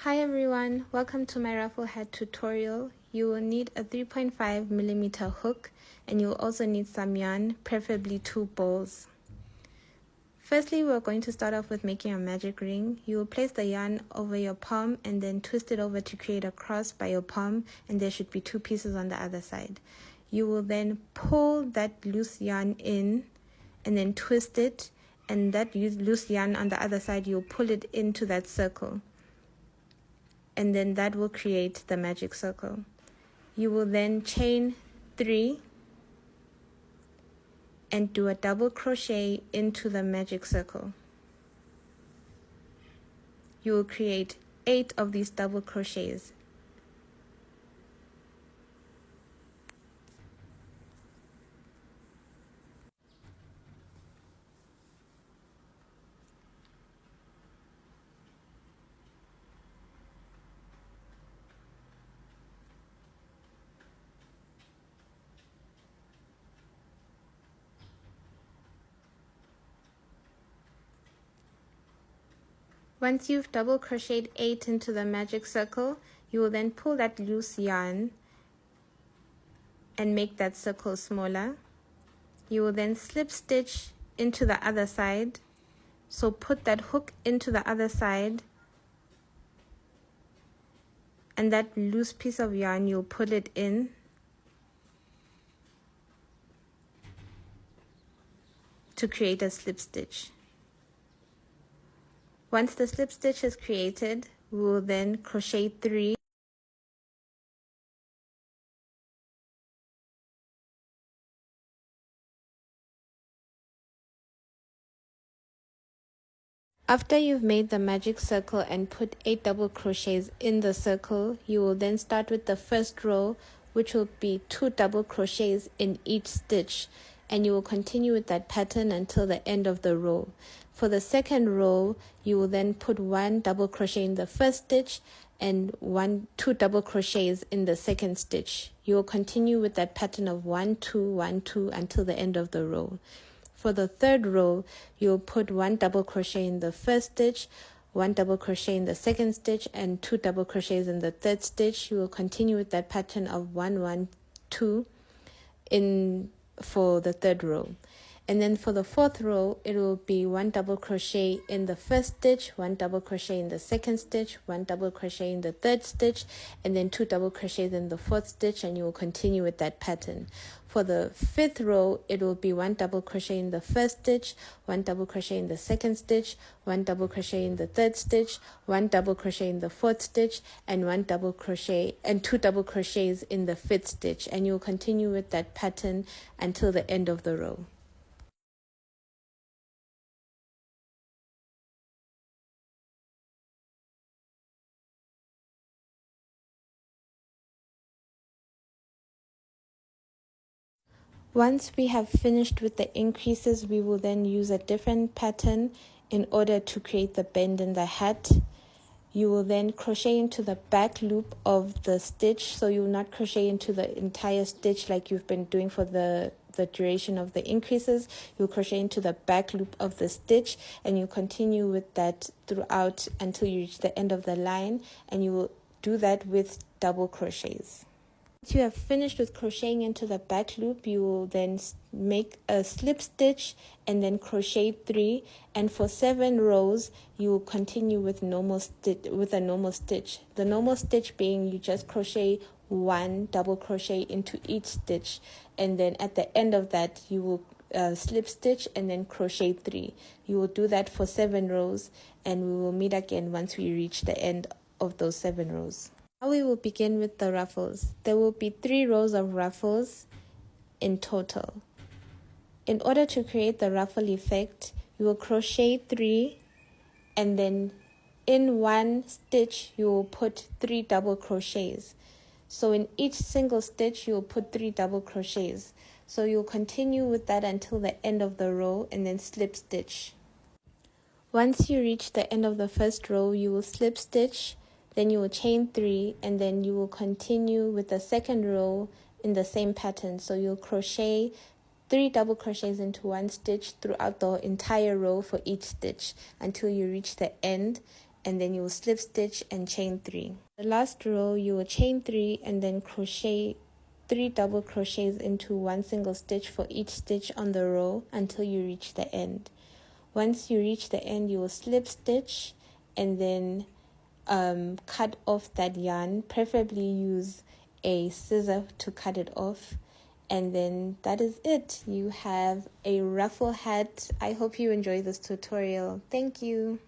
Hi everyone, welcome to my Ruffle Hat tutorial. You will need a 3.5mm hook and you will also need some yarn, preferably 2 balls. Firstly, we're going to start off with making a magic ring. You will place the yarn over your palm and then twist it over to create a cross by your palm, and there should be 2 pieces on the other side. You will then pull that loose yarn in and then twist it, and that loose yarn on the other side, you'll pull it into that circle. And then that will create the magic circle. You will then chain 3 and do a double crochet into the magic circle. You will create 8 of these double crochets. Once you've double crocheted 8 into the magic circle, you will then pull that loose yarn and make that circle smaller. You will then slip stitch into the other side. So put that hook into the other side, and that loose piece of yarn, you'll put it in to create a slip stitch. Once the slip stitch is created, we will then crochet 3. After you've made the magic circle and put 8 double crochets in the circle, you will then start with the first row, which will be 2 double crochets in each stitch, and you will continue with that pattern until the end of the row. For the second row, you will then put 1 double crochet in the first stitch and 2 double crochets in the second stitch. You will continue with that pattern of 1 2 1 2 until the end of the row. For the third row, you'll put 1 double crochet in the first stitch, 1 double crochet in the second stitch, and 2 double crochets in the third stitch. You will continue with that pattern of 1 1 2 for the third row. And then for the fourth row, it will be 1 double crochet in the first stitch, 1 double crochet in the second stitch, 1 double crochet in the third stitch, and then 2 double crochets in the fourth stitch, and you will continue with that pattern. For the fifth row, it will be 1 double crochet in the first stitch, 1 double crochet in the second stitch, 1 double crochet in the third stitch, 1 double crochet in the fourth stitch, and 1 double crochet and 2 double crochets in the fifth stitch, and you will continue with that pattern until the end of the row. Once we have finished with the increases, we will then use a different pattern in order to create the bend in the hat. You will then crochet into the back loop of the stitch, so you will not crochet into the entire stitch like you've been doing for the duration of the increases. You'll crochet into the back loop of the stitch, and you continue with that throughout until you reach the end of the line, and you will do that with double crochets. Once you have finished with crocheting into the back loop, you will then make a slip stitch and then crochet 3, and for 7 rows you will continue with a normal stitch. The normal stitch being you just crochet 1 double crochet into each stitch, and then at the end of that you will slip stitch and then crochet 3. You will do that for 7 rows, and we will meet again once we reach the end of those 7 rows. Now we will begin with the ruffles. There will be 3 rows of ruffles in total. In order to create the ruffle effect, you will crochet 3, and then in one stitch you will put 3 double crochets. So in each single stitch you will put 3 double crochets. So you'll continue with that until the end of the row and then slip stitch. Once you reach the end of the first row, you will slip stitch, then you will chain 3, and then you will continue with the second row in the same pattern. So you'll crochet 3 double crochets into one stitch throughout the entire row for each stitch until you reach the end, and then you will slip stitch and chain 3. The last row you will chain 3 and then crochet 3 double crochets into 1 single stitch for each stitch on the row until you reach the end. Once you reach the end, you will slip stitch and then cut off that yarn. Preferably use a scissor to cut it off, and then that is it. You have a ruffle hat. I hope you enjoy this tutorial. Thank you.